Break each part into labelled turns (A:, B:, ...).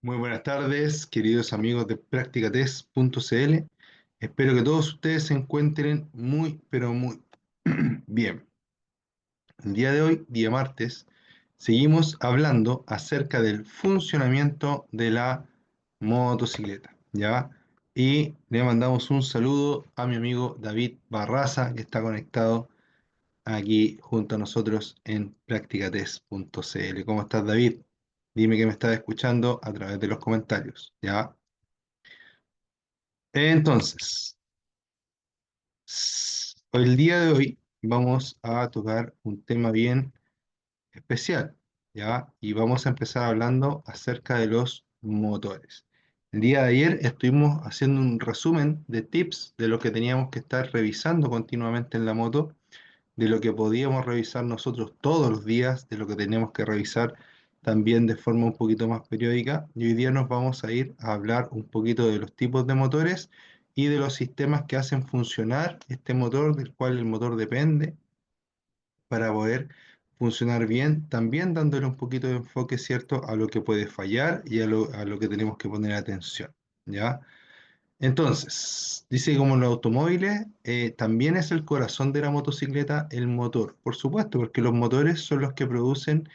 A: Muy buenas tardes, queridos amigos de practicatest.cl. Espero que todos ustedes se encuentren muy, pero muy bien. El día de hoy, día martes, seguimos hablando acerca del funcionamiento de la motocicleta, ¿ya? Y le mandamos un saludo a mi amigo David Barraza, que está conectado aquí junto a nosotros en practicatest.cl. ¿Cómo estás, David? Dime que me estás escuchando a través de los comentarios, ¿ya? Entonces, el día de hoy vamos a tocar un tema bien especial, ¿ya? Y vamos a empezar hablando acerca de los motores. El día de ayer estuvimos haciendo un resumen de tips de lo que teníamos que estar revisando continuamente en la moto, de lo que podíamos revisar nosotros todos los días, de lo que teníamos que revisar también de forma un poquito más periódica. Y hoy día nos vamos a ir a hablar un poquito de los tipos de motores y de los sistemas que hacen funcionar este motor, del cual el motor depende, para poder funcionar bien, también dándole un poquito de enfoque, ¿cierto?, a lo que puede fallar y a lo que tenemos que poner atención, ¿ya? Entonces, dice que como en los automóviles, también es el corazón de la motocicleta el motor, por supuesto, porque los motores son los que producen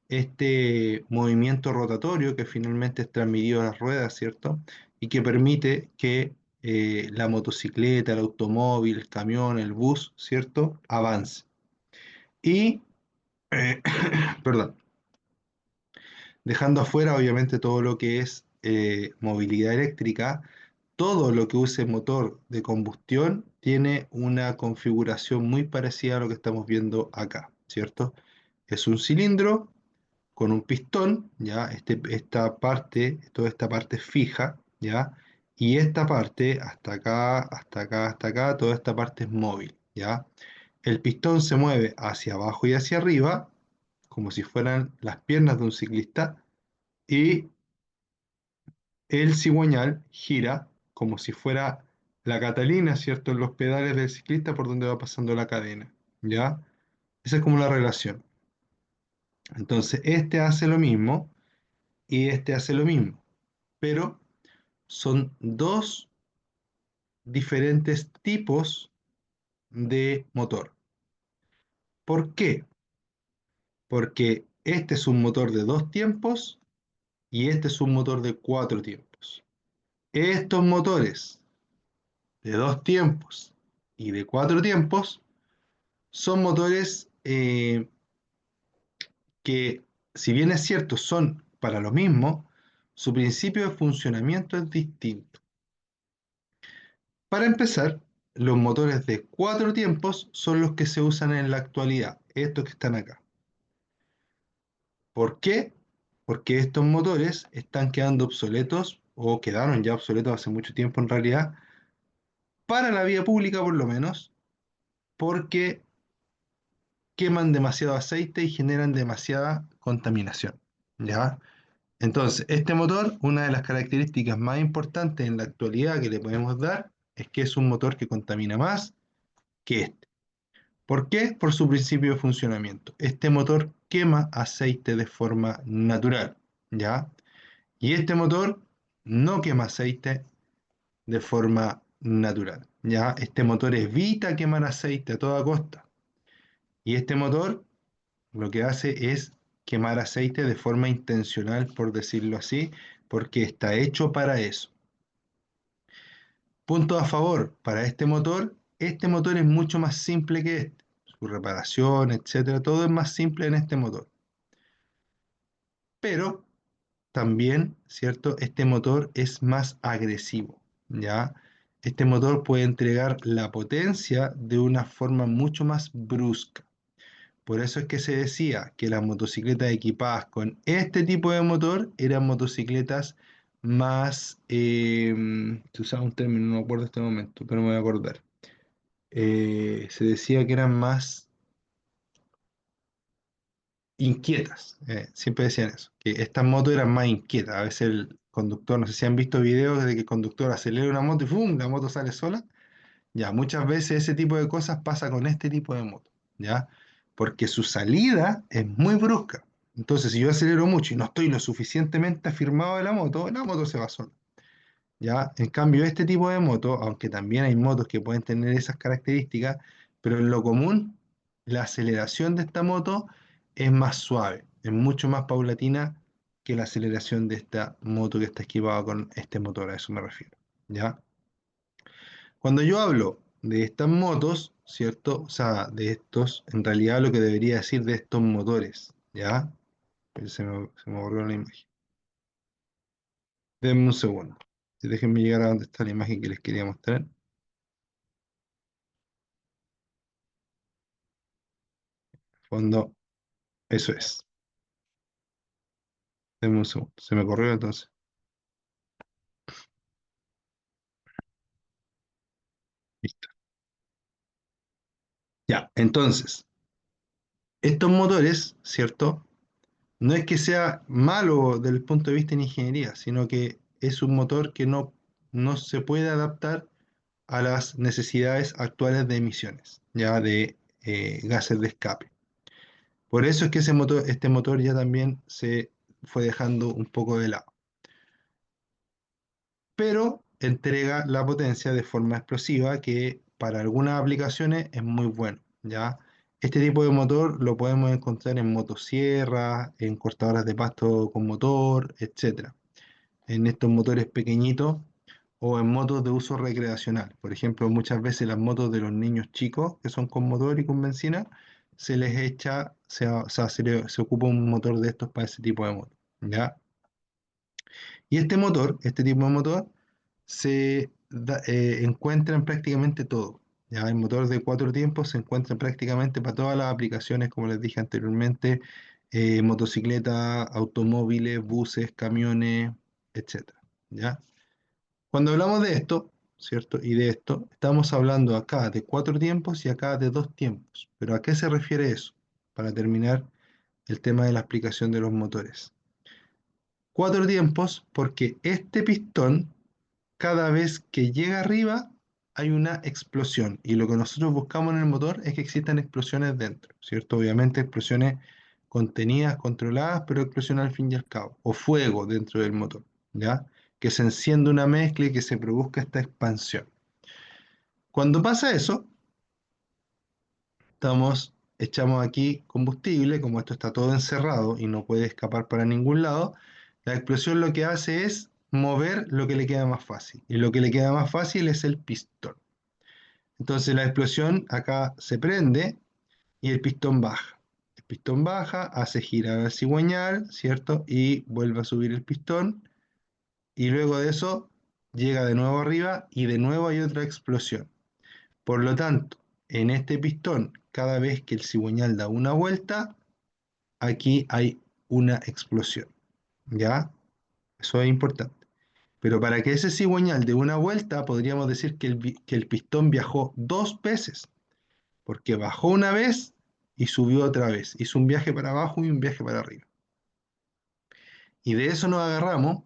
A: este movimiento rotatorio que finalmente es transmitido a las ruedas, ¿cierto? Y que permite que la motocicleta, el automóvil, el camión, el bus, ¿cierto?, avance. Y, perdón, dejando afuera obviamente todo lo que es movilidad eléctrica, todo lo que use motor de combustión tiene una configuración muy parecida a lo que estamos viendo acá, ¿cierto? Es un cilindro con un pistón, ¿ya? Esta parte, toda esta parte es fija, ¿ya? Y esta parte, hasta acá, hasta acá, hasta acá, toda esta parte es móvil, ¿ya? El pistón se mueve hacia abajo y hacia arriba, como si fueran las piernas de un ciclista, y el cigüeñal gira como si fuera la catalina, ¿cierto? En los pedales del ciclista por donde va pasando la cadena, ¿ya? Esa es como la relación. Entonces, este hace lo mismo y este hace lo mismo, pero son dos diferentes tipos de motor. ¿Por qué? Porque este es un motor de dos tiempos y este es un motor de cuatro tiempos. Estos motores de dos tiempos y de cuatro tiempos son motores que, si bien es cierto, son para lo mismo, su principio de funcionamiento es distinto. Para empezar, los motores de cuatro tiempos son los que se usan en la actualidad, estos que están acá. ¿Por qué? Porque estos motores están quedando obsoletos o quedaron ya obsoletos hace mucho tiempo en realidad, para la vía pública por lo menos, porque queman demasiado aceite y generan demasiada contaminación, ¿ya? Entonces, este motor, una de las características más importantes en la actualidad que le podemos dar es que es un motor que contamina más que este. ¿Por qué? Por su principio de funcionamiento. Este motor quema aceite de forma natural, ¿ya? Y este motor no quema aceite de forma natural, ¿ya? Este motor evita quemar aceite a toda costa. Y este motor lo que hace es quemar aceite de forma intencional, por decirlo así, porque está hecho para eso. Punto a favor, para este motor es mucho más simple que este. Su reparación, etcétera, todo es más simple en este motor. Pero también, ¿cierto? Este motor es más agresivo, ¿ya? Este motor puede entregar la potencia de una forma mucho más brusca. Por eso es que se decía que las motocicletas equipadas con este tipo de motor eran motocicletas más, se usaba un término, no me acuerdo en este momento, pero me voy a acordar. Se decía que eran más inquietas, siempre decían eso, que estas motos eran más inquietas. A veces el conductor, no sé si han visto videos de que el conductor acelera una moto y ¡fum!, la moto sale sola. Ya, muchas veces ese tipo de cosas pasa con este tipo de moto, ¿ya? Porque su salida es muy brusca. Entonces, si yo acelero mucho y no estoy lo suficientemente afirmado de la moto se va sola. ¿Ya? En cambio, este tipo de moto, aunque también hay motos que pueden tener esas características, pero en lo común, la aceleración de esta moto es más suave, es mucho más paulatina que la aceleración de esta moto que está equipada con este motor, a eso me refiero. ¿Ya? Cuando yo hablo de estas motos, ¿cierto? O sea, de estos, en realidad lo que debería decir de estos motores, ¿ya? Pues se me borró la imagen. Denme un segundo. Déjenme llegar a donde está la imagen que les quería mostrar. Fondo, eso es. Denme un segundo. Se me corrió entonces. Listo. Ya, entonces, estos motores, ¿cierto? No es que sea malo desde el punto de vista de ingeniería, sino que es un motor que no se puede adaptar a las necesidades actuales de emisiones, ya de gases de escape. Por eso es que este motor ya también se fue dejando un poco de lado, pero entrega la potencia de forma explosiva que para algunas aplicaciones es muy bueno, ¿ya? Este tipo de motor lo podemos encontrar en motosierras, en cortadoras de pasto con motor, etcétera, en estos motores pequeñitos o en motos de uso recreacional. Por ejemplo, muchas veces las motos de los niños chicos que son con motor y con benzina, se les echa, o sea, se ocupa un motor de estos para ese tipo de moto, ¿ya? Y este motor, este tipo de motor, encuentra en prácticamente todo. Ya el motor de cuatro tiempos se encuentra prácticamente para todas las aplicaciones, como les dije anteriormente, motocicletas, automóviles, buses, camiones, etcétera. ¿Ya? Cuando hablamos de esto, ¿cierto? Y de esto, estamos hablando acá de cuatro tiempos y acá de dos tiempos. ¿Pero a qué se refiere eso? Para terminar el tema de la explicación de los motores. Cuatro tiempos porque este pistón, cada vez que llega arriba, hay una explosión. Y lo que nosotros buscamos en el motor es que existan explosiones dentro, ¿cierto? Obviamente explosiones contenidas, controladas, pero explosiones al fin y al cabo. O fuego dentro del motor, ¿ya? Que se encienda una mezcla y que se produzca esta expansión. Cuando pasa eso, echamos aquí combustible, como esto está todo encerrado y no puede escapar para ningún lado, la explosión lo que hace es mover lo que le queda más fácil. Y lo que le queda más fácil es el pistón. Entonces la explosión acá se prende y el pistón baja. El pistón baja, hace girar al cigüeñal, ¿cierto? Y vuelve a subir el pistón. Y luego de eso llega de nuevo arriba y de nuevo hay otra explosión. Por lo tanto, en este pistón, cada vez que el cigüeñal da una vuelta, aquí hay una explosión. ¿Ya? Eso es importante. Pero para que ese cigüeñal dé una vuelta, podríamos decir que el pistón viajó dos veces, porque bajó una vez y subió otra vez. Hizo un viaje para abajo y un viaje para arriba. Y de eso nos agarramos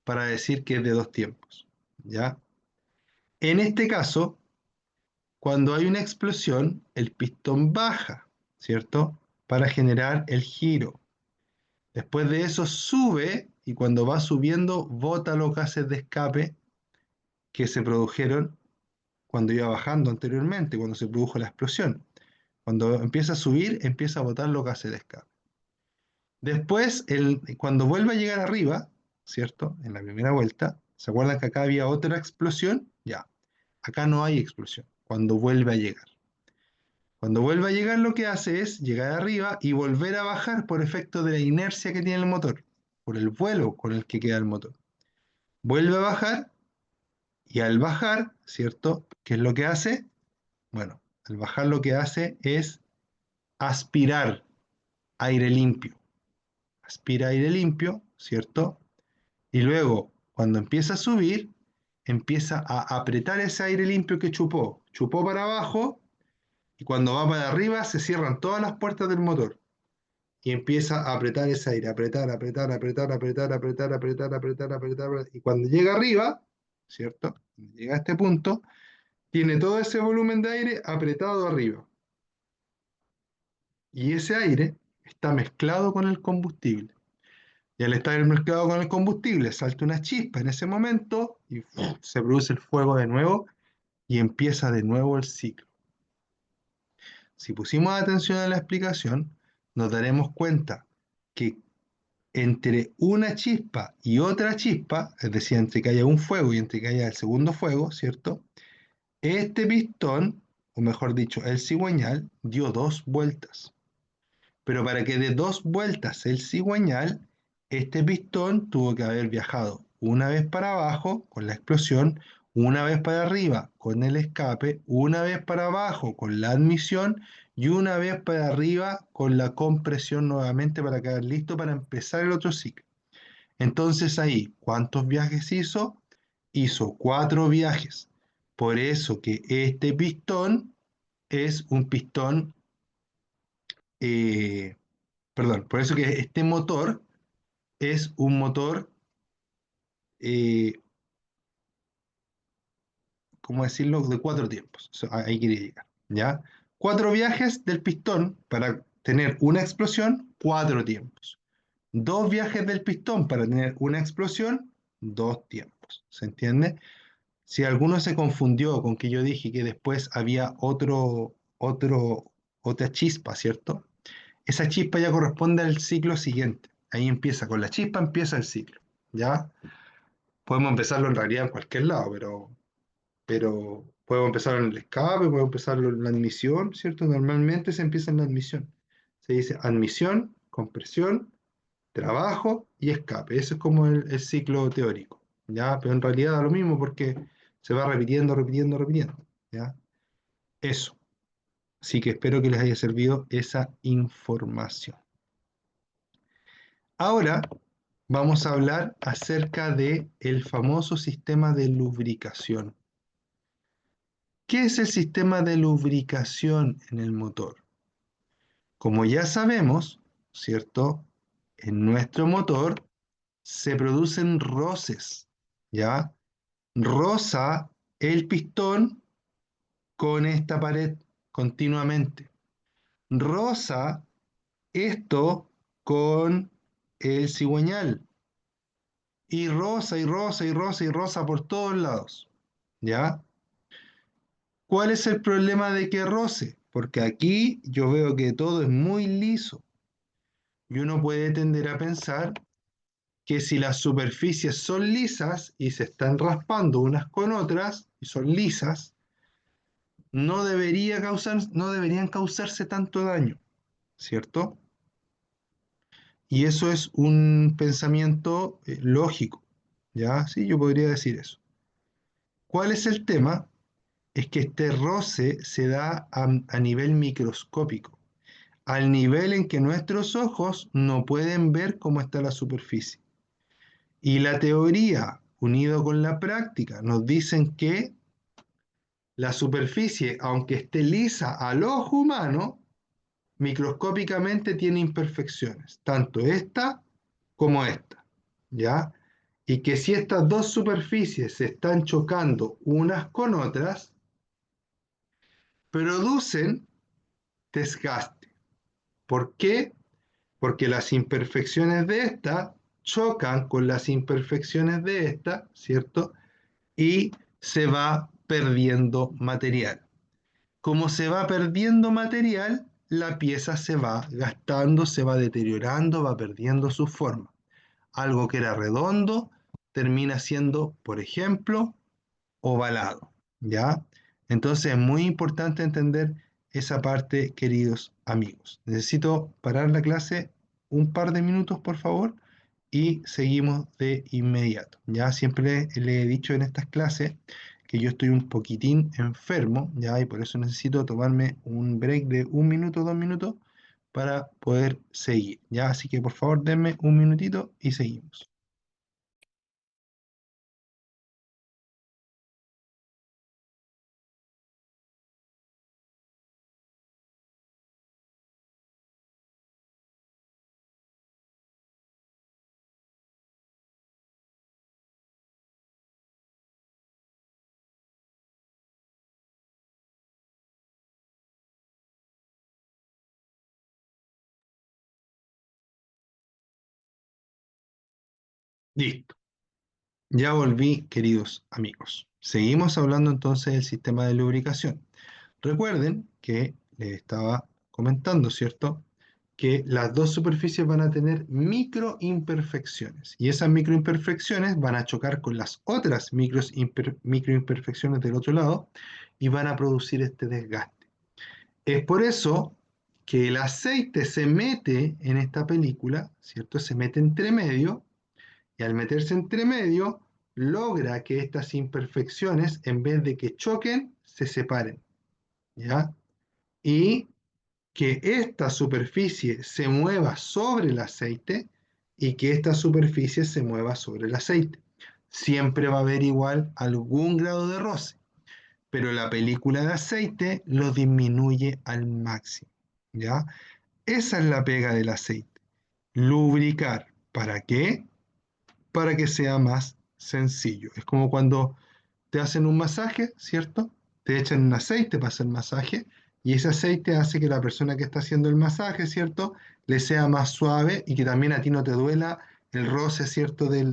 A: para decir que es de dos tiempos. ¿Ya? En este caso, cuando hay una explosión, el pistón baja, ¿cierto? Para generar el giro. Después de eso sube y cuando va subiendo bota los gases de escape que se produjeron cuando iba bajando anteriormente, cuando se produjo la explosión. Cuando empieza a subir, empieza a botar los gases de escape. Después, cuando vuelve a llegar arriba, ¿cierto? En la primera vuelta, ¿se acuerdan que acá había otra explosión? Ya, acá no hay explosión, cuando vuelve a llegar. Cuando vuelve a llegar lo que hace es llegar arriba y volver a bajar por efecto de la inercia que tiene el motor, por el vuelo con el que queda el motor. Vuelve a bajar y al bajar, ¿cierto? ¿Qué es lo que hace? Bueno, al bajar lo que hace es aspirar aire limpio. Aspira aire limpio, ¿cierto? Y luego, cuando empieza a subir, empieza a apretar ese aire limpio que chupó. Chupó para abajo y cuando va para arriba se cierran todas las puertas del motor. Y empieza a apretar ese aire, apretar, apretar, apretar, apretar, apretar, apretar, apretar, apretar, apretar. Y cuando llega arriba, ¿cierto? Cuando llega a este punto, tiene todo ese volumen de aire apretado arriba. Y ese aire está mezclado con el combustible. Y al estar mezclado con el combustible, salta una chispa en ese momento y se produce el fuego de nuevo y empieza de nuevo el ciclo. Si pusimos atención a la explicación, nos daremos cuenta que entre una chispa y otra chispa, es decir, entre que haya un fuego y entre que haya el segundo fuego, ¿cierto? Este pistón, o mejor dicho, el cigüeñal, dio dos vueltas. Pero para que dé dos vueltas el cigüeñal, este pistón tuvo que haber viajado una vez para abajo con la explosión, una vez para arriba con el escape, una vez para abajo con la admisión y una vez para arriba con la compresión nuevamente para quedar listo para empezar el otro ciclo. Entonces ahí, ¿cuántos viajes hizo? Hizo cuatro viajes. Por eso que este pistón es un pistón, eh, perdón, por eso que este motor es un motor, eh, ¿cómo decirlo?, de cuatro tiempos. Ahí quería llegar, ¿ya? Cuatro viajes del pistón para tener una explosión, cuatro tiempos. Dos viajes del pistón para tener una explosión, dos tiempos. ¿Se entiende? Si alguno se confundió con que yo dije que después había otra chispa, ¿cierto? Esa chispa ya corresponde al ciclo siguiente. Ahí empieza, con la chispa empieza el ciclo, ¿ya? Podemos empezarlo en realidad en cualquier lado, pero podemos empezar en el escape, podemos empezarlo en la admisión, ¿cierto? Normalmente se empieza en la admisión. Se dice admisión, compresión, trabajo y escape. Eso es como el ciclo teórico, ¿ya? Pero en realidad da lo mismo porque se va repitiendo, repitiendo, repitiendo, ¿ya? Eso. Así que espero que les haya servido esa información. Ahora vamos a hablar acerca de el famoso sistema de lubricación. ¿Qué es el sistema de lubricación en el motor? Como ya sabemos, ¿cierto? En nuestro motor se producen roces, ¿ya? Roza el pistón con esta pared continuamente. Roza esto con el cigüeñal. Y roza y roza y roza y roza por todos lados, ¿ya? ¿Cuál es el problema de que roce? Porque aquí yo veo que todo es muy liso y uno puede tender a pensar que si las superficies son lisas y se están raspando unas con otras y son lisas, no deberían causarse tanto daño, ¿cierto? Y eso es un pensamiento lógico, ¿ya? Sí, yo podría decir eso. ¿Cuál es el tema? Es que este roce se da a nivel microscópico, al nivel en que nuestros ojos no pueden ver cómo está la superficie. Y la teoría, unido con la práctica, nos dicen que la superficie, aunque esté lisa al ojo humano, microscópicamente tiene imperfecciones, tanto esta como esta, ¿ya? Y que si estas dos superficies se están chocando unas con otras, producen desgaste. ¿Por qué? Porque las imperfecciones de esta chocan con las imperfecciones de esta, ¿cierto? Y se va perdiendo material. Como se va perdiendo material, la pieza se va gastando, se va deteriorando, va perdiendo su forma. Algo que era redondo termina siendo, por ejemplo, ovalado, ¿ya? Entonces es muy importante entender esa parte, queridos amigos. Necesito parar la clase un par de minutos, por favor, y seguimos de inmediato. Ya siempre le he dicho en estas clases que yo estoy un poquitín enfermo, ya, y por eso necesito tomarme un break de un minuto, 2 minutos para poder seguir, ya. Así que por favor denme un minutito y seguimos. Listo. Ya volví, queridos amigos. Seguimos hablando entonces del sistema de lubricación. Recuerden que les estaba comentando, ¿cierto? Que las dos superficies van a tener microimperfecciones y esas microimperfecciones van a chocar con las otras microimperfecciones del otro lado y van a producir este desgaste. Es por eso que el aceite se mete en esta película, ¿cierto? Se mete entre medio y al meterse entre medio logra que estas imperfecciones, en vez de que choquen, se separen, ¿ya? Y que esta superficie se mueva sobre el aceite y que esta superficie se mueva sobre el aceite. Siempre va a haber igual algún grado de roce, pero la película de aceite lo disminuye al máximo, ¿ya? Esa es la pega del aceite. Lubricar. ¿Para qué? Para que sea más sencillo. Es como cuando te hacen un masaje, ¿cierto? Te echan un aceite para hacer masaje y ese aceite hace que la persona que está haciendo el masaje, ¿cierto? Le sea más suave y que también a ti no te duela el roce, ¿cierto? De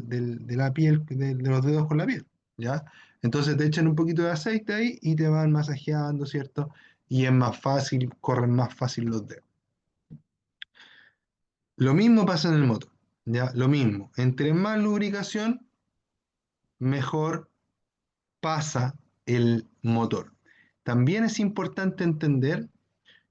A: la piel, de los dedos con la piel, ¿ya? Entonces te echan un poquito de aceite ahí y te van masajeando, ¿cierto? Y es más fácil, corren más fácil los dedos. Lo mismo pasa en el motor, ¿ya? Lo mismo. Entre más lubricación, mejor pasa el motor. También es importante entender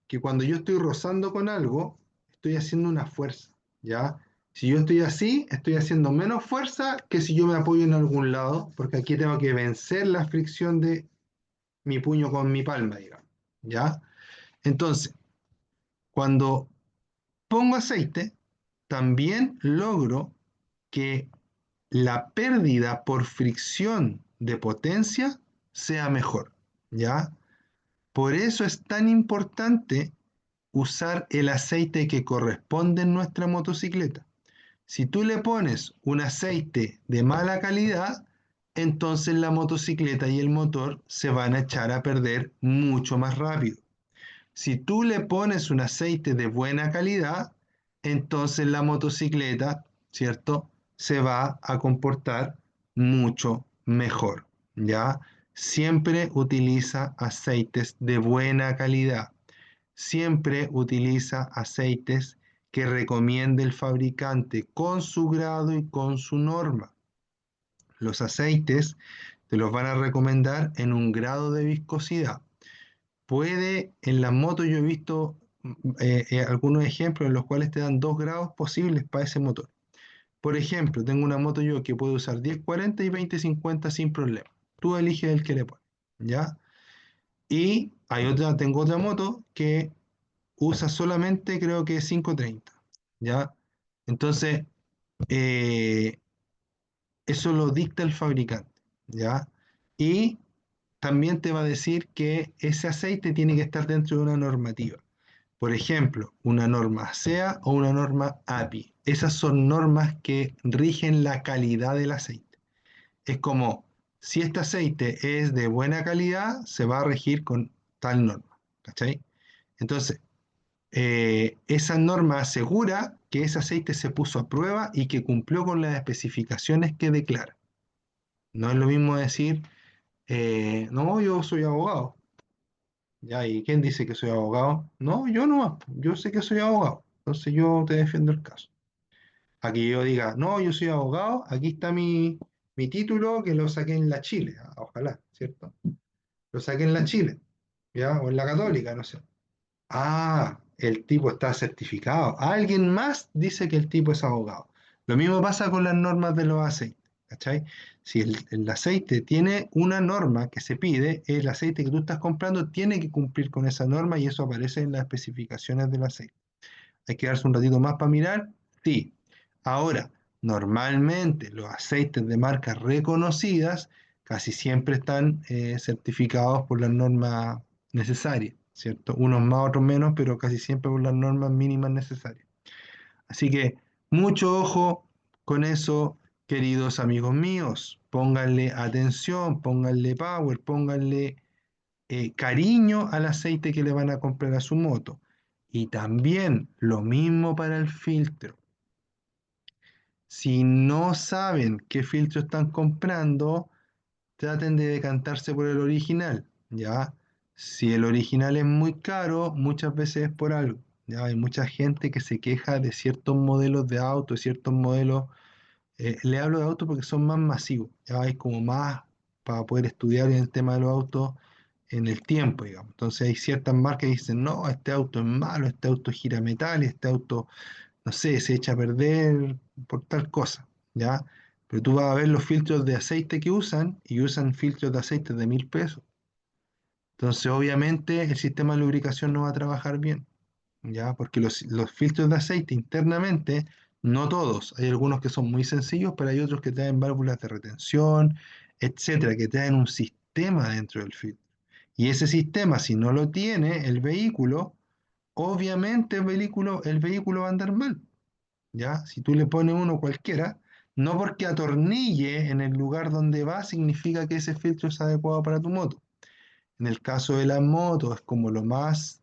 A: que cuando yo estoy rozando con algo, estoy haciendo una fuerza, ¿ya? Si yo estoy así, estoy haciendo menos fuerza que si yo me apoyo en algún lado, porque aquí tengo que vencer la fricción de mi puño con mi palma, digamos, ¿ya? Entonces, cuando pongo aceite, también logro que la pérdida por fricción de potencia sea mejor, ¿ya? Por eso es tan importante usar el aceite que corresponde en nuestra motocicleta. Si tú le pones un aceite de mala calidad, entonces la motocicleta y el motor se van a echar a perder mucho más rápido. Si tú le pones un aceite de buena calidad, entonces la motocicleta, ¿cierto? Se va a comportar mucho mejor, ¿ya? Siempre utiliza aceites de buena calidad. Siempre utiliza aceites que recomiende el fabricante con su grado y con su norma. Los aceites te los van a recomendar en un grado de viscosidad. Puede, en las motos yo he visto algunos ejemplos en los cuales te dan 2 grados posibles para ese motor. Por ejemplo, tengo una moto yo que puede usar 1040 y 2050 sin problema. Tú eliges el que le pones, ¿ya? Y tengo otra moto que usa solamente creo que 530, ¿ya? Entonces, eh, eso lo dicta el fabricante, ¿ya? Y también te va a decir que ese aceite tiene que estar dentro de una normativa. Por ejemplo, una norma ASEA o una norma API. Esas son normas que rigen la calidad del aceite. Es como, si este aceite es de buena calidad, se va a regir con tal norma. ¿Cachai? Entonces, esa norma asegura que ese aceite se puso a prueba y que cumplió con las especificaciones que declara. No es lo mismo decir, no, yo soy abogado. Ya, ¿y quién dice que soy abogado? No, yo no, yo sé que soy abogado, entonces yo te defiendo el caso. Aquí yo diga, no, yo soy abogado, aquí está mi título que lo saqué en la Chile, ojalá, ¿cierto? Lo saqué en la Chile, ¿ya? O en la Católica, no sé. Ah, el tipo está certificado. Alguien más dice que el tipo es abogado. Lo mismo pasa con las normas de los aceites, ¿cachai? Si el aceite tiene una norma que se pide, el aceite que tú estás comprando tiene que cumplir con esa norma y eso aparece en las especificaciones del aceite. Hay que darse un ratito más para mirar, sí. Ahora, normalmente los aceites de marcas reconocidas casi siempre están certificados por las normas necesarias, ¿cierto? Unos más, otros menos, pero casi siempre por las normas mínimas necesarias. Así que mucho ojo con eso, queridos amigos míos. Pónganle atención, pónganle power, pónganle cariño al aceite que le van a comprar a su moto. Y también lo mismo para el filtro. si no saben qué filtro están comprando, traten de decantarse por el original, ¿ya? Si el original es muy caro, muchas veces es por algo, ¿ya? Hay mucha gente que se queja de ciertos modelos de auto, ciertos modelos, le hablo de autos porque son más masivos, ¿ya? Hay como más para poder estudiar en el tema de los autos en el tiempo, digamos. Entonces hay ciertas marcas que dicen, no, este auto es malo, este auto gira metal, este auto no sé, se echa a perder por tal cosa, ¿ya? Pero tú vas a ver los filtros de aceite que usan y usan filtros de aceite de 1.000 pesos. Entonces, obviamente, el sistema de lubricación no va a trabajar bien, ¿ya? Porque los filtros de aceite internamente, no todos, hay algunos que son muy sencillos, pero hay otros que traen válvulas de retención, etcétera, que traen un sistema dentro del filtro. Y ese sistema, si no lo tiene el vehículo, obviamente el vehículo va a andar mal. ¿Ya? Si tú le pones uno cualquiera, no porque atornille en el lugar donde va, significa que ese filtro es adecuado para tu moto. En el caso de las motos, es como lo más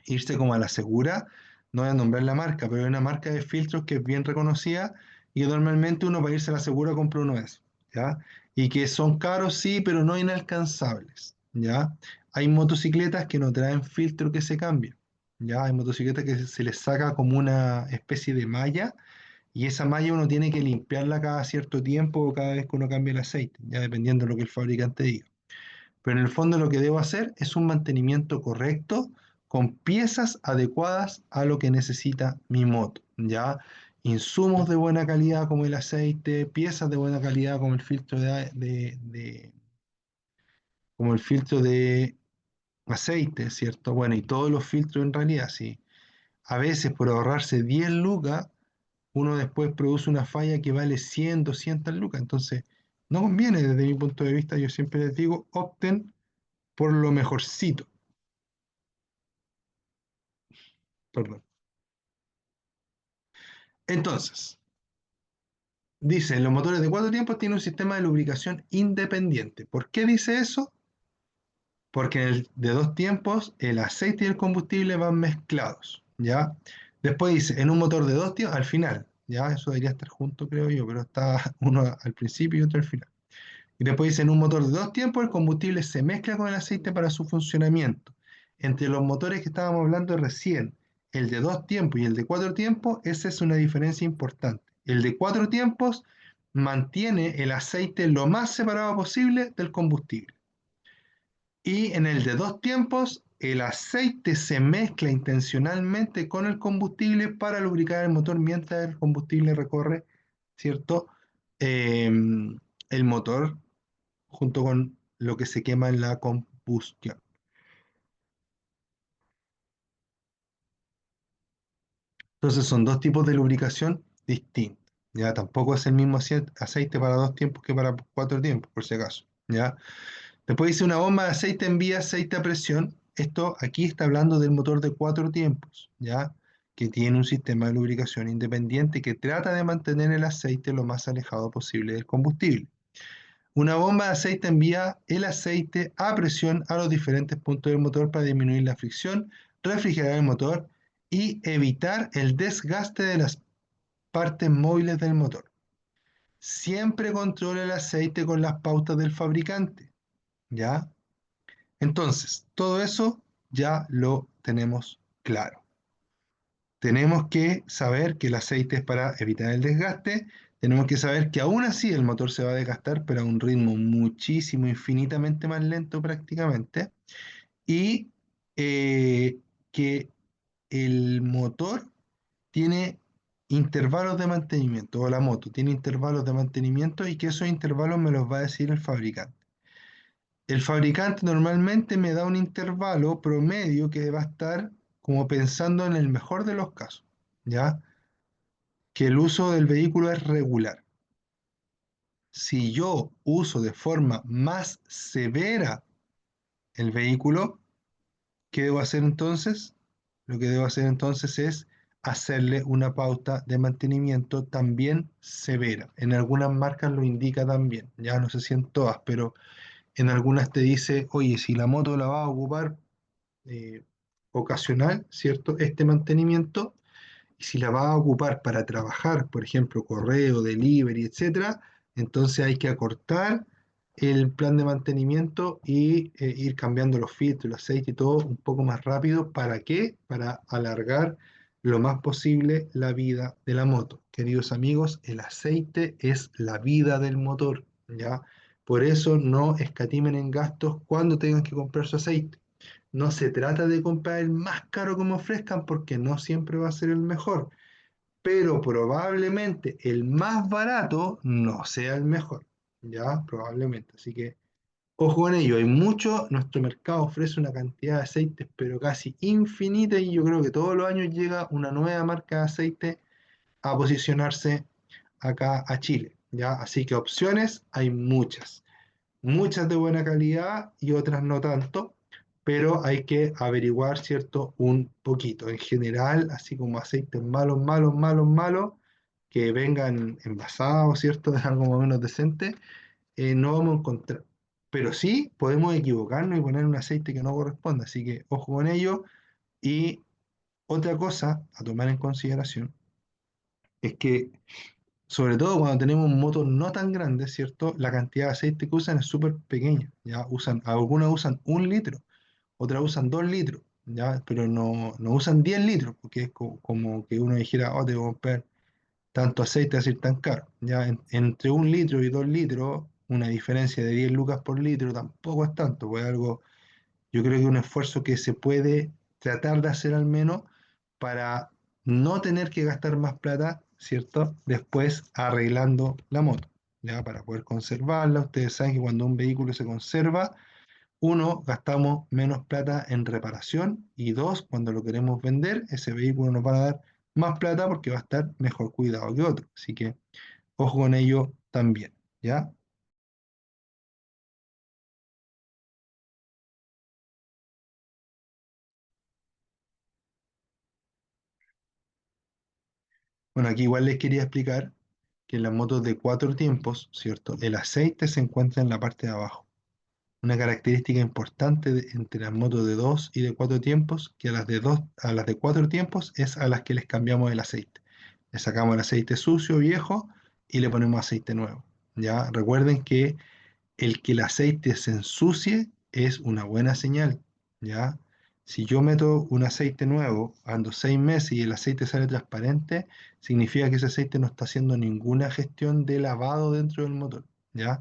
A: irse como a la segura, no voy a nombrar la marca, pero hay una marca de filtros que es bien reconocida y que normalmente uno para irse a la segura compra uno de esos, ¿ya? Y que son caros, sí, pero no inalcanzables, ¿ya? Hay motocicletas que no traen filtro que se cambie, ¿ya? Hay motocicletas que se les saca como una especie de malla y esa malla uno tiene que limpiarla cada cierto tiempo o cada vez que uno cambia el aceite, ya dependiendo de lo que el fabricante diga. Pero en el fondo lo que debo hacer es un mantenimiento correcto con piezas adecuadas a lo que necesita mi moto, ¿ya? Insumos de buena calidad como el aceite, piezas de buena calidad como el filtro como el filtro de aceite, ¿cierto? Bueno, y todos los filtros en realidad, sí. A veces por ahorrarse 10 lucas, uno después produce una falla que vale 100, 200 lucas. Entonces, no conviene desde mi punto de vista, yo siempre les digo, opten por lo mejorcito. Perdón. Entonces, dice, los motores de 4 tiempos tienen un sistema de lubricación independiente. ¿Por qué dice eso? Porque en el de 2 tiempos el aceite y el combustible van mezclados, ¿ya? Después dice, en un motor de 2 tiempos, al final, ¿ya? Eso debería estar junto, creo yo, pero está uno al principio y otro al final. Y después dice, en un motor de 2 tiempos el combustible se mezcla con el aceite para su funcionamiento. Entre los motores que estábamos hablando recién, el de 2 tiempos y el de 4 tiempos, esa es una diferencia importante. El de 4 tiempos mantiene el aceite lo más separado posible del combustible. Y en el de 2 tiempos, el aceite se mezcla intencionalmente con el combustible para lubricar el motor mientras el combustible recorre, ¿cierto? El motor junto con lo que se quema en la combustión. Entonces son dos tipos de lubricación distintos. Ya tampoco es el mismo aceite para 2 tiempos que para 4 tiempos, por si acaso. ¿Ya? Después dice una bomba de aceite envía aceite a presión. Esto aquí está hablando del motor de 4 tiempos, ¿ya? Que tiene un sistema de lubricación independiente que trata de mantener el aceite lo más alejado posible del combustible. Una bomba de aceite envía el aceite a presión a los diferentes puntos del motor para disminuir la fricción, refrigerar el motor y evitar el desgaste de las partes móviles del motor. Siempre controla el aceite con las pautas del fabricante, ¿ya? Entonces, todo eso ya lo tenemos claro. Tenemos que saber que el aceite es para evitar el desgaste, tenemos que saber que aún así el motor se va a desgastar, pero a un ritmo muchísimo, infinitamente más lento prácticamente, y eh, que el motor tiene intervalos de mantenimiento, o la moto tiene intervalos de mantenimiento y que esos intervalos me los va a decir el fabricante. El fabricante normalmente me da un intervalo promedio que va a estar como pensando en el mejor de los casos, ¿ya? Que el uso del vehículo es regular. Si yo uso de forma más severa el vehículo, ¿qué debo hacer entonces? Lo que debo hacer entonces es hacerle una pauta de mantenimiento también severa. En algunas marcas lo indica también, ya no sé si en todas, pero en algunas te dice, oye, si la moto la va a ocupar eh, ocasional, ¿cierto? Este mantenimiento, Y si la vas a ocupar para trabajar, por ejemplo, correo, delivery, etcétera, entonces hay que acortar el plan de mantenimiento y ir cambiando los filtros, el aceite y todo un poco más rápido. ¿Para qué? Para alargar lo más posible la vida de la moto. Queridos amigos, el aceite es la vida del motor, ¿ya? Por eso no escatimen en gastos cuando tengan que comprar su aceite. No se trata de comprar el más caro que me ofrezcan porque no siempre va a ser el mejor, pero probablemente el más barato no sea el mejor, ¿ya? Probablemente. Así que ojo con ello, hay mucho, nuestro mercado ofrece una cantidad de aceites, pero casi infinita, y yo creo que todos los años llega una nueva marca de aceite a posicionarse acá a Chile, ¿ya? Así que opciones hay muchas, muchas de buena calidad y otras no tanto, pero hay que averiguar, ¿cierto? Un poquito. En general, así como aceites malos, malos, malos, malos, que vengan envasados, ¿cierto? De algo más o menos decente, no vamos a encontrar. Pero sí podemos equivocarnos y poner un aceite que no corresponde, así que ojo con ello. Y otra cosa a tomar en consideración es que, sobre todo cuando tenemos motos no tan grandes, ¿cierto? La cantidad de aceite que usan es súper pequeña, ¿ya? Algunas usan 1 litro, otras usan 2 litros, ¿ya? Pero no usan 10 litros, porque es como que uno dijera, oh, te voy a comprar tanto aceite a ser tan caro, ¿ya? Entre 1 litro y 2 litros, una diferencia de 10 lucas por litro tampoco es tanto, pues algo, yo creo que un esfuerzo que se puede tratar de hacer al menos para no tener que gastar más plata, ¿cierto? Después arreglando la moto, ¿ya? Para poder conservarla. Ustedes saben que cuando un vehículo se conserva, uno, gastamos menos plata en reparación, y dos, cuando lo queremos vender, ese vehículo nos va a dar más plata porque va a estar mejor cuidado que otro. Así que ojo con ello también, ¿ya? Bueno, aquí igual les quería explicar que en las motos de 4 tiempos, ¿cierto? El aceite se encuentra en la parte de abajo. Una característica importante entre las motos de 2 y de 4 tiempos, que a las de 4 tiempos es a las que les cambiamos el aceite. Le sacamos el aceite sucio, viejo, y le ponemos aceite nuevo. ¿Ya? Recuerden que el aceite se ensucie es una buena señal, ¿ya? Si yo meto un aceite nuevo, ando 6 meses y el aceite sale transparente, significa que ese aceite no está haciendo ninguna gestión de lavado dentro del motor, ¿ya?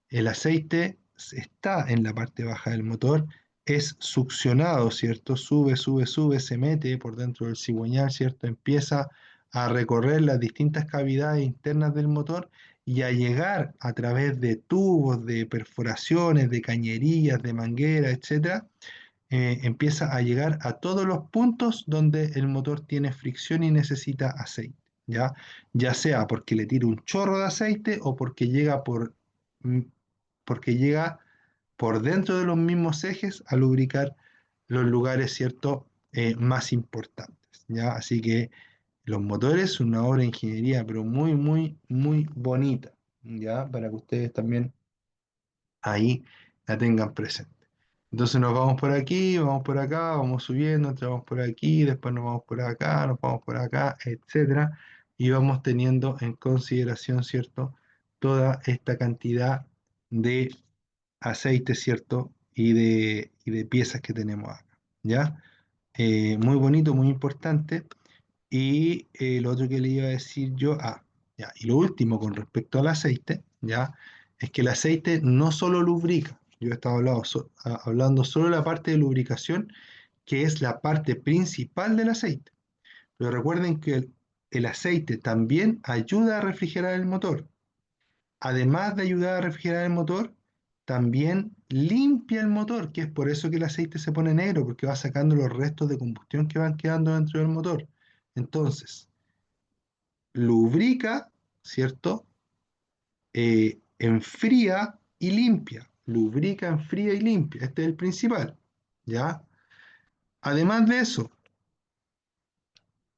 A: El aceite está en la parte baja del motor, es succionado, ¿cierto? Sube, sube, sube, se mete por dentro del cigüeñal, ¿cierto? Empieza a recorrer las distintas cavidades internas del motor y a llegar a través de tubos, de perforaciones, de cañerías, de mangueras, etcétera, empieza a llegar a todos los puntos donde el motor tiene fricción y necesita aceite, ¿ya? Ya sea porque le tira un chorro de aceite o mm, porque llega por dentro de los mismos ejes a lubricar los lugares, ¿cierto? Más importantes, ¿ya? Así que los motores son una obra de ingeniería, pero muy, muy, muy bonita, ¿ya? Para que ustedes también ahí la tengan presente. Entonces nos vamos por aquí, vamos por acá, vamos subiendo, entramos por aquí, después nos vamos por acá, nos vamos por acá, etcétera, y vamos teniendo en consideración, ¿cierto? Toda esta cantidad de aceite, ¿cierto? Y de piezas que tenemos acá, ¿ya? Muy bonito, muy importante. Y lo otro que le iba a decir yo, ya, y lo último con respecto al aceite, ya, es que el aceite no solo lubrica, yo he estado hablando solo de la parte de lubricación, que es la parte principal del aceite. Pero recuerden que el aceite también ayuda a refrigerar el motor. Además de ayudar a refrigerar el motor, también limpia el motor, que es por eso que el aceite se pone negro, porque va sacando los restos de combustión que van quedando dentro del motor. Entonces, lubrica, ¿cierto? Enfría y limpia. Lubrica, enfría y limpia. Este es el principal, ¿ya? Además de eso,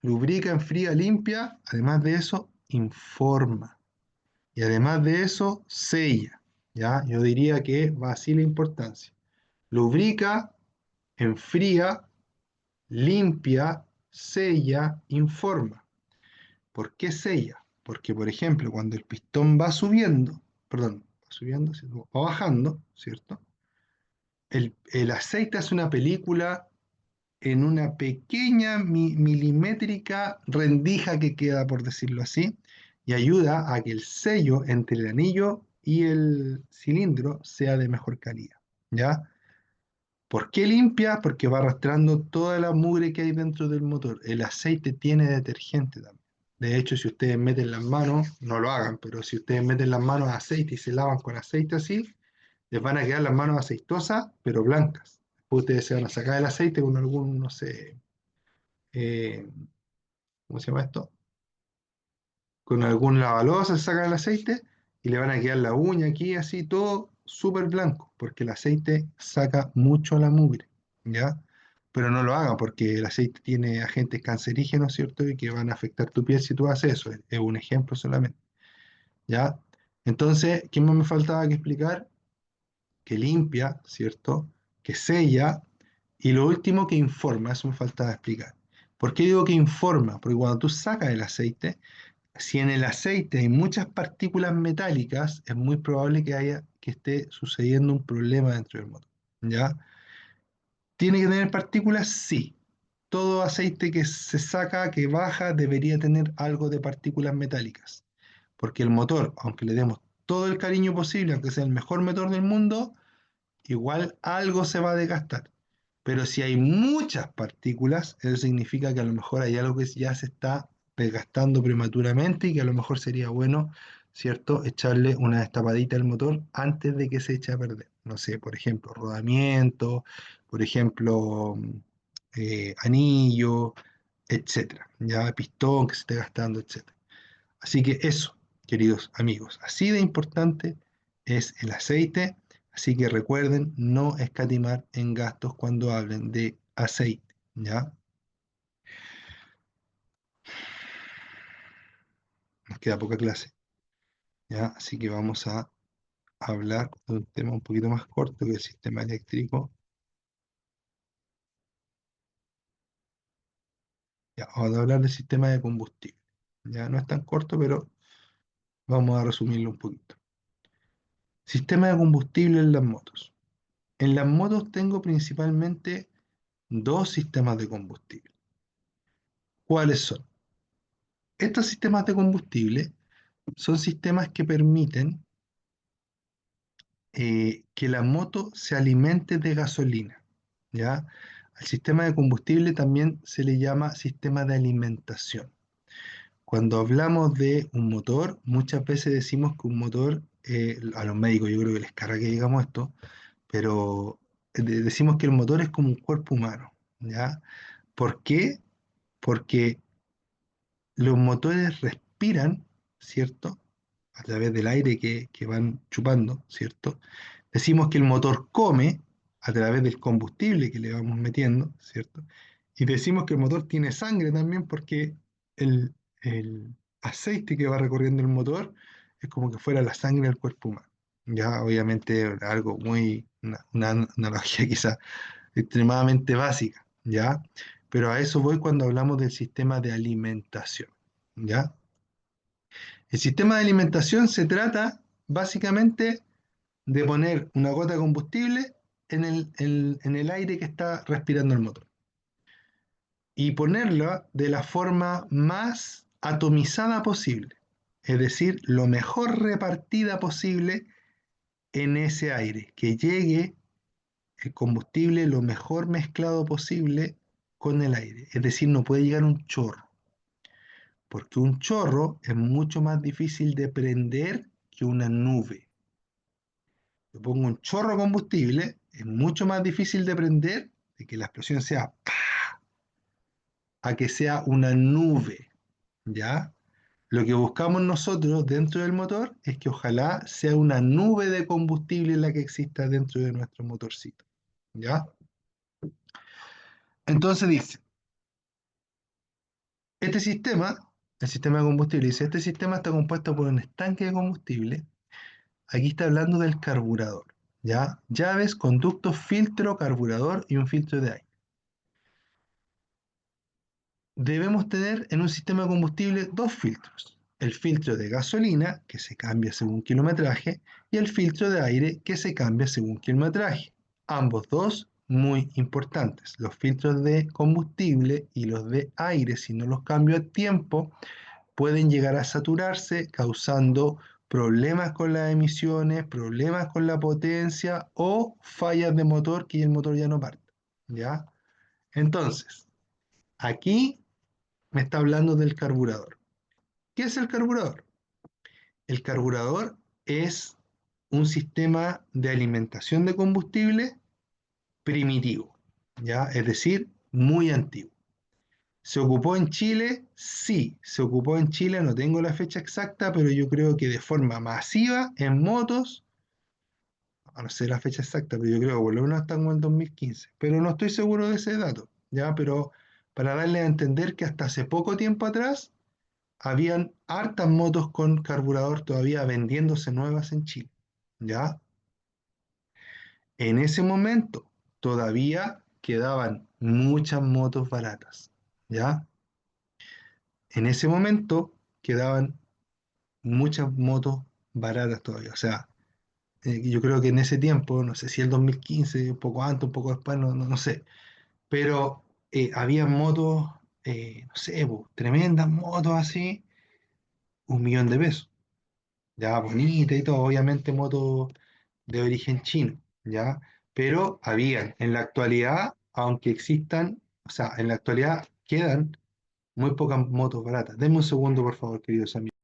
A: lubrica, enfría, limpia. Además de eso, informa. Y además de eso, sella, ¿ya? Yo diría que va así la importancia. Lubrica, enfría, limpia, sella, informa. ¿Por qué sella? Porque, por ejemplo, cuando el pistón va subiendo, perdón, va subiendo, ¿cierto? Va bajando, ¿cierto? El aceite hace una película en una pequeña milimétrica rendija que queda, por decirlo así, y ayuda a que el sello entre el anillo y el cilindro sea de mejor calidad, ¿ya? ¿Por qué limpia? Porque va arrastrando toda la mugre que hay dentro del motor. El aceite tiene detergente también. De hecho, si ustedes meten las manos, no lo hagan, pero si ustedes meten las manos a aceite y se lavan con aceite así, les van a quedar las manos aceitosas, pero blancas. Después ustedes se van a sacar el aceite con algún, no sé, eh, ¿cómo se llama esto? Con algún lavaloza se sacan el aceite y le van a quedar la uña aquí así, todo súper blanco, porque el aceite saca mucho la mugre, ¿ya? Pero no lo hagan porque el aceite tiene agentes cancerígenos, ¿cierto? Y que van a afectar tu piel si tú haces eso. Es un ejemplo solamente, ¿ya? Entonces, ¿qué más me faltaba que explicar? Que limpia, ¿cierto? Que sella y lo último que informa, eso me faltaba explicar. ¿Por qué digo que informa? Porque cuando tú sacas el aceite, si en el aceite hay muchas partículas metálicas, es muy probable que esté sucediendo un problema dentro del motor, ¿ya? ¿Tiene que tener partículas? Sí. Todo aceite que se saca, que baja, debería tener algo de partículas metálicas, porque el motor, aunque le demos todo el cariño posible, aunque sea el mejor motor del mundo, igual algo se va a desgastar. Pero si hay muchas partículas, eso significa que a lo mejor hay algo que ya se está desgastando prematuramente y que a lo mejor sería bueno, ¿cierto?, echarle una destapadita al motor antes de que se eche a perder. No sé, por ejemplo, rodamiento, por ejemplo, anillo, etcétera. Ya pistón que se esté gastando, etcétera. Así que eso, queridos amigos, así de importante es el aceite. Así que recuerden no escatimar en gastos cuando hablen de aceite, ¿ya? Nos queda poca clase, ¿ya? Así que vamos a hablar de un tema un poquito más corto que el sistema eléctrico. Ya, vamos a hablar del sistema de combustible. Ya no es tan corto, pero vamos a resumirlo un poquito. Sistema de combustible en las motos. En las motos tengo principalmente dos sistemas de combustible. ¿Cuáles son? Estos sistemas de combustible son sistemas que permiten que la moto se alimente de gasolina, ¿ya? Al sistema de combustible también se le llama sistema de alimentación. Cuando hablamos de un motor, muchas veces decimos que un motor, a los médicos yo creo que les carga que digamos esto, pero decimos que el motor es como un cuerpo humano, ¿ya? ¿Por qué? Porque los motores respiran, ¿cierto? A través del aire que van chupando, ¿cierto? Decimos que el motor come a través del combustible que le vamos metiendo, ¿cierto? Y decimos que el motor tiene sangre también porque el aceite que va recorriendo el motor es como que fuera la sangre del cuerpo humano. Ya, obviamente, algo muy, una analogía quizá extremadamente básica, ¿ya? Pero a eso voy cuando hablamos del sistema de alimentación, ¿ya? El sistema de alimentación se trata básicamente de poner una gota de combustible en el aire que está respirando el motor y ponerla de la forma más atomizada posible, es decir, lo mejor repartida posible en ese aire, que llegue el combustible lo mejor mezclado posible con el aire, es decir, no puede llegar un chorro, porque un chorro es mucho más difícil de prender que una nube. Yo pongo un chorro de combustible, es mucho más difícil de prender, de que la explosión sea a que sea una nube, ¿ya? Lo que buscamos nosotros dentro del motor es que ojalá sea una nube de combustible la que exista dentro de nuestro motorcito, ¿ya? Entonces dice, este sistema, el sistema de combustible, dice, este sistema está compuesto por un estanque de combustible. Aquí está hablando del carburador, ¿ya? Llaves, conductos, filtro, carburador y un filtro de aire. debemos tener en un sistema de combustible dos filtros. El filtro de gasolina, que se cambia según kilometraje, y el filtro de aire, que se cambia según kilometraje. Ambos dos muy importantes. Los filtros de combustible y los de aire, si no los cambio a tiempo, pueden llegar a saturarse, causando problemas con las emisiones, problemas con la potencia o fallas de motor que el motor ya no parte. ¿Ya? Entonces, aquí me está hablando del carburador. ¿Qué es el carburador? El carburador es un sistema de alimentación de combustible primitivo, ¿ya? Es decir, muy antiguo. ¿Se ocupó en Chile? Sí, se ocupó en Chile, no tengo la fecha exacta, pero yo creo que de forma masiva en motos, no sé la fecha exacta, pero yo creo que por lo menos hasta como el 2015, pero no estoy seguro de ese dato, ¿ya? Pero para darle a entender que hasta hace poco tiempo atrás habían hartas motos con carburador todavía vendiéndose nuevas en Chile, ¿ya? En ese momento todavía quedaban muchas motos baratas, ¿ya? En ese momento quedaban muchas motos baratas todavía, o sea, yo creo que en ese tiempo, no sé si el 2015, un poco antes, un poco después, no sé, pero había motos, no sé, po, tremendas motos así, 1 millón de pesos, ya bonita y todo, obviamente motos de origen chino, ¿ya? Pero habían, en la actualidad, aunque existan, o sea, en la actualidad quedan muy pocas motos baratas. Denme un segundo, por favor, queridos amigos.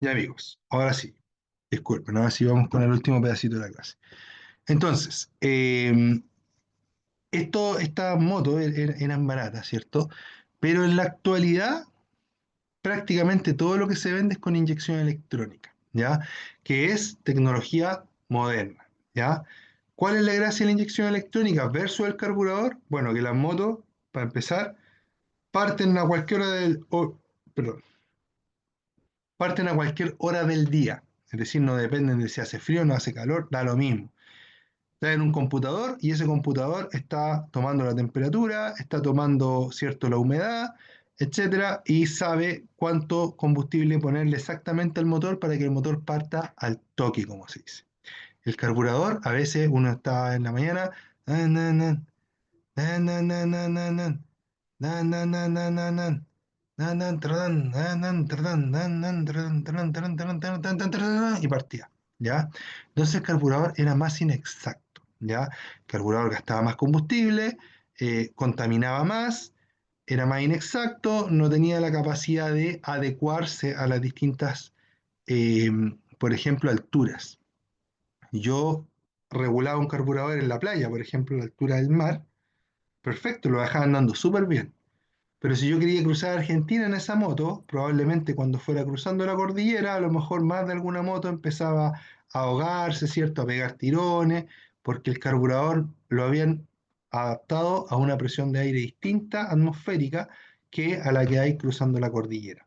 A: Ya, amigos, ahora sí, disculpen, ahora sí vamos con el último pedacito de la clase. Entonces, estas motos eran baratas, ¿cierto? Pero en la actualidad prácticamente todo lo que se vende es con inyección electrónica, ¿ya? Que es tecnología moderna, ¿ya? ¿Cuál es la gracia de la inyección electrónica versus el carburador? Bueno, que las motos, para empezar, parten a cualquier hora perdón, parten a cualquier hora del día. Es decir, no dependen de si hace frío o no hace calor, da lo mismo. Está en un computador y ese computador está tomando la temperatura, está tomando, cierto, la humedad, etcétera, y sabe cuánto combustible ponerle exactamente al motor para que el motor parta al toque, como se dice. El carburador, a veces uno está en la mañana, y partía, ¿ya? Entonces el carburador era más inexacto, ¿ya? El carburador gastaba más combustible, contaminaba más, era más inexacto, no tenía la capacidad de adecuarse a las distintas, eh, por ejemplo, alturas. Yo regulaba un carburador en la playa, por ejemplo, a la altura del mar, perfecto, lo dejaba andando súper bien. Pero si yo quería cruzar Argentina en esa moto, probablemente cuando fuera cruzando la cordillera, a lo mejor más de alguna moto empezaba a ahogarse, ¿cierto? A pegar tirones, porque el carburador lo habían adaptado a una presión de aire distinta, atmosférica, que a la que hay cruzando la cordillera.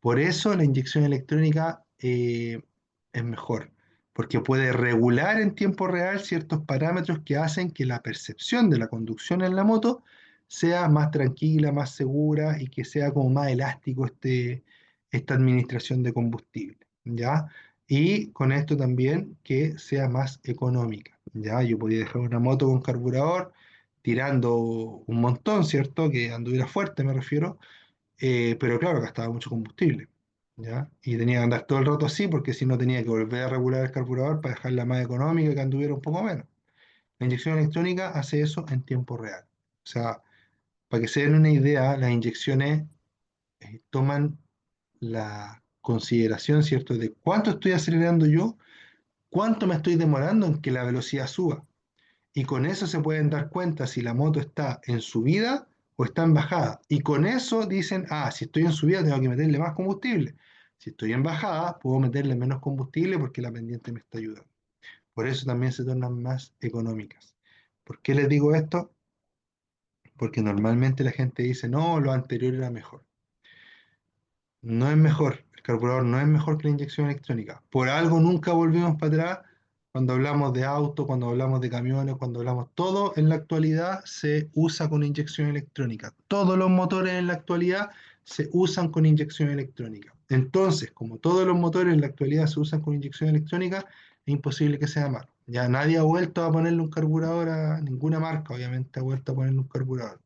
A: Por eso la inyección electrónica es mejor, porque puede regular en tiempo real ciertos parámetros que hacen que la percepción de la conducción en la moto sea más tranquila, más segura y que sea como más elástico esta administración de combustible, ¿ya? Y con esto también que sea más económica, ¿ya? Yo podía dejar una moto con carburador tirando un montón, ¿cierto? Que anduviera fuerte, me refiero, pero claro, gastaba mucho combustible, ¿ya? Y tenía que andar todo el rato así porque si no tenía que volver a regular el carburador para dejarla más económica y que anduviera un poco menos. La inyección electrónica hace eso en tiempo real. O sea, para que se den una idea, las inyecciones toman la consideración, ¿cierto?, de cuánto estoy acelerando yo, cuánto me estoy demorando en que la velocidad suba. Y con eso se pueden dar cuenta si la moto está en subida o está en bajada. Y con eso dicen, ah, si estoy en subida tengo que meterle más combustible. Si estoy en bajada, puedo meterle menos combustible porque la pendiente me está ayudando. Por eso también se tornan más económicas. ¿Por qué les digo esto? Porque normalmente la gente dice, no, lo anterior era mejor. No es mejor, el carburador no es mejor que la inyección electrónica. Por algo nunca volvimos para atrás cuando hablamos de auto, cuando hablamos de camiones, cuando hablamos todo en la actualidad se usa con inyección electrónica. Todos los motores en la actualidad se usan con inyección electrónica. Entonces, como todos los motores en la actualidad se usan con inyección electrónica, es imposible que sea malo. Ya nadie ha vuelto a ponerle un carburador a ninguna marca, obviamente ha vuelto a ponerle un carburador.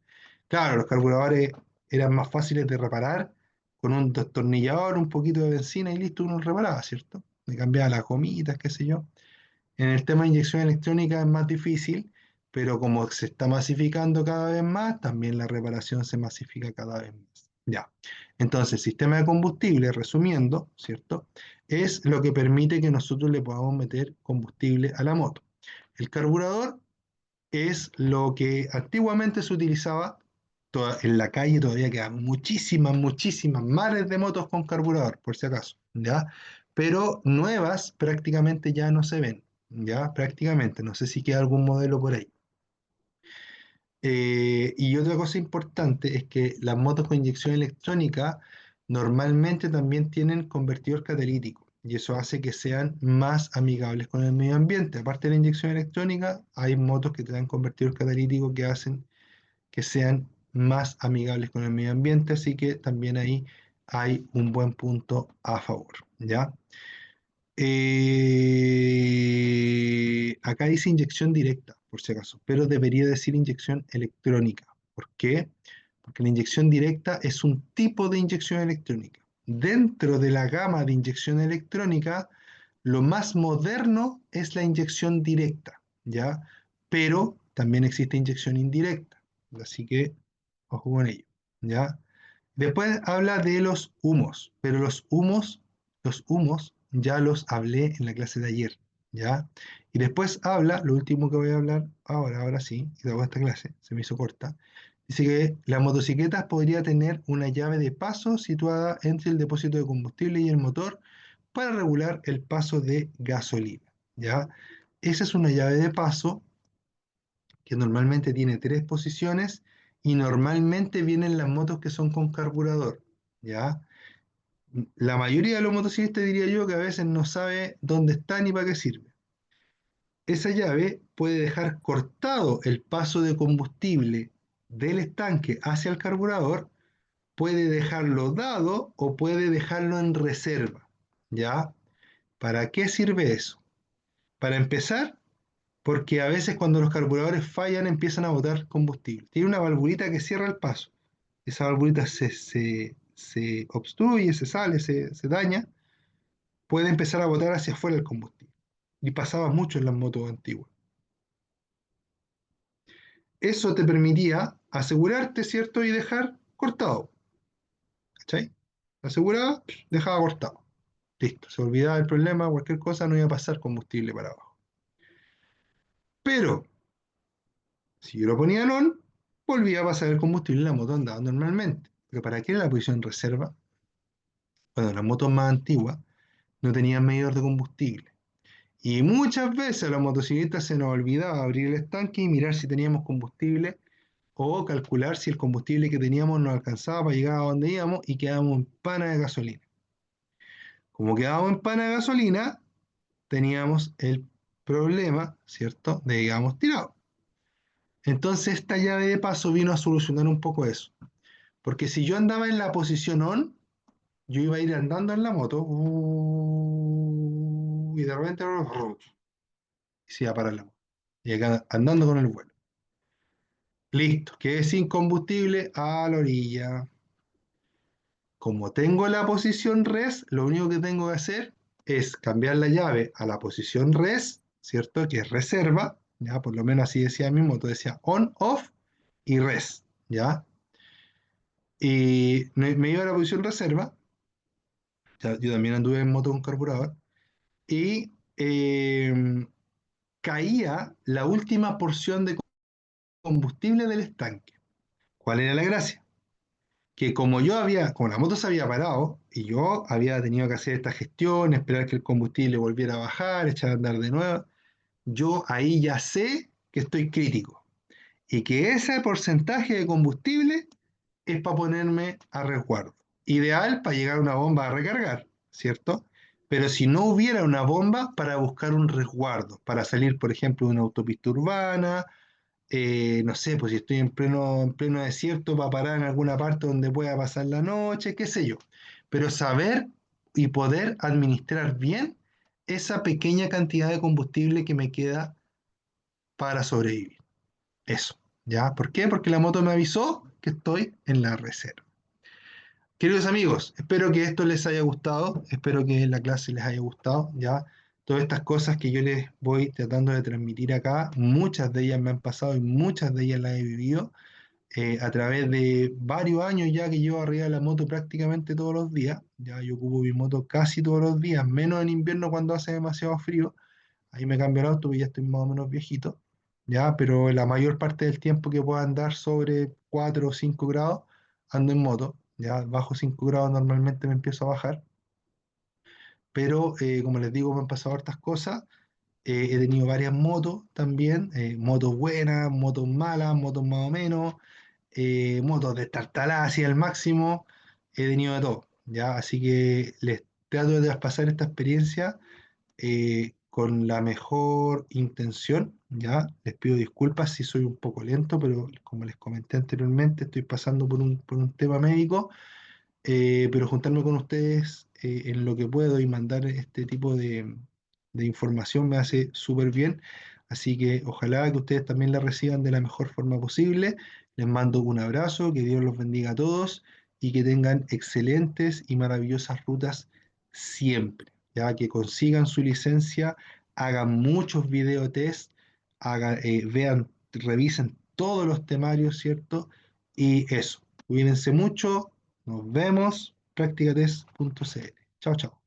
A: Claro, los carburadores eran más fáciles de reparar con un destornillador, un poquito de benzina y listo, uno lo reparaba, ¿cierto? Le cambiaba las gomitas, qué sé yo. En el tema de inyección electrónica es más difícil, pero como se está masificando cada vez más, también la reparación se masifica cada vez más. Ya. Entonces, el sistema de combustible, resumiendo, ¿cierto? Es lo que permite que nosotros le podamos meter combustible a la moto. El carburador es lo que antiguamente se utilizaba en la calle, todavía quedan muchísimas, muchísimas mares de motos con carburador, por si acaso, ¿ya? Pero nuevas prácticamente ya no se ven, ¿ya? Prácticamente, no sé si queda algún modelo por ahí. Y otra cosa importante es que las motos con inyección electrónica normalmente también tienen convertidor catalítico y eso hace que sean más amigables con el medio ambiente. Aparte de la inyección electrónica, hay motos que traen convertidor catalítico que hacen que sean más amigables con el medio ambiente, así que también ahí hay un buen punto a favor, ¿ya? Acá dice inyección directa, por si acaso, pero debería decir inyección electrónica. ¿Por qué? Porque la inyección directa es un tipo de inyección electrónica. Dentro de la gama de inyección electrónica, lo más moderno es la inyección directa, ¿ya? Pero también existe inyección indirecta, así que ojo con ello, ¿ya? Después habla de los humos, pero los humos ya los hablé en la clase de ayer, ¿ya? Y después habla, lo último que voy a hablar ahora sí, y hago esta clase, se me hizo corta, dice que la motocicleta podría tener una llave de paso situada entre el depósito de combustible y el motor para regular el paso de gasolina, ¿ya? Esa es una llave de paso que normalmente tiene tres posiciones y normalmente vienen las motos que son con carburador, ¿ya? La mayoría de los motociclistas diría yo que a veces no sabe dónde está ni para qué sirve. Esa llave puede dejar cortado el paso de combustible del estanque hacia el carburador, puede dejarlo dado o puede dejarlo en reserva, ¿ya? ¿Para qué sirve eso? Para empezar, porque a veces cuando los carburadores fallan empiezan a botar combustible. Tiene una valvulita que cierra el paso. Esa valvulita se obstruye, se sale, se daña, puede empezar a botar hacia afuera el combustible. Y pasaba mucho en las motos antiguas. Eso te permitía asegurarte, ¿cierto? Y dejar cortado. ¿Cachai? Aseguraba, dejaba cortado. Listo, se olvidaba el problema, cualquier cosa, no iba a pasar combustible para abajo. Pero si yo lo ponía en on, volvía a pasar el combustible y la moto andaba normalmente. Pero ¿para qué era la posición en reserva? Bueno, las motos más antiguas no tenían medidor de combustible. Y muchas veces a los motociclistas se nos olvidaba abrir el estanque y mirar si teníamos combustible o calcular si el combustible que teníamos nos alcanzaba para llegar a donde íbamos y quedábamos en pana de gasolina. Como quedábamos en pana de gasolina, teníamos el problema, ¿cierto?, de que íbamos tirados. Entonces esta llave de paso vino a solucionar un poco eso. Porque si yo andaba en la posición on, yo iba a ir andando en la moto y de repente y se iba a parar la moto. Y acá andando con el vuelo. Listo, quedé sin combustible a la orilla. Como tengo la posición res, lo único que tengo que hacer es cambiar la llave a la posición res, ¿cierto? Que es reserva, ya por lo menos así decía mi moto, decía on, off y res, ¿ya? Y me iba a la posición reserva, ya, yo también anduve en moto con carburador, y caía la última porción de combustible del estanque. ¿Cuál era la gracia? Que como la moto se había parado y yo había tenido que hacer esta gestión, esperar que el combustible volviera a bajar, echar a andar de nuevo, yo ahí ya sé que estoy crítico y que ese porcentaje de combustible es para ponerme a resguardo. Ideal para llegar a una bomba a recargar, ¿cierto? Pero si no hubiera una bomba, para buscar un resguardo, para salir, por ejemplo, de una autopista urbana, no sé, pues si estoy en pleno desierto para parar en alguna parte donde pueda pasar la noche, qué sé yo. Pero saber y poder administrar bien esa pequeña cantidad de combustible que me queda para sobrevivir. Eso, ¿ya? ¿Por qué? Porque la moto me avisó que estoy en la reserva. Queridos amigos, espero que esto les haya gustado, espero que la clase les haya gustado, ¿ya? Todas estas cosas que yo les voy tratando de transmitir acá, muchas de ellas me han pasado y muchas de ellas las he vivido a través de varios años ya que llevo arriba de la moto prácticamente todos los días. Ya yo ocupo mi moto casi todos los días, menos en invierno cuando hace demasiado frío. Ahí me cambio el auto porque ya estoy más o menos viejito. Ya, pero la mayor parte del tiempo que puedo andar sobre 4 o 5 grados, ando en moto. Ya bajo 5 grados normalmente me empiezo a bajar. Pero como les digo, me han pasado hartas cosas. He tenido varias motos también, motos buenas, motos malas, motos más o menos, motos de tartalá hacia el máximo, he tenido de todo, ¿ya? Así que les trato de traspasar esta experiencia con la mejor intención, ¿ya? Les pido disculpas si soy un poco lento, pero como les comenté anteriormente, estoy pasando por un tema médico, pero juntarme con ustedes en lo que puedo y mandar este tipo de información me hace súper bien. Así que ojalá que ustedes también la reciban de la mejor forma posible. Les mando un abrazo, que Dios los bendiga a todos y que tengan excelentes y maravillosas rutas siempre. Ya que consigan su licencia, hagan muchos videotest, vean, revisen todos los temarios, ¿cierto? Y eso, cuídense mucho, nos vemos, practicatest.cl. Chao, chao.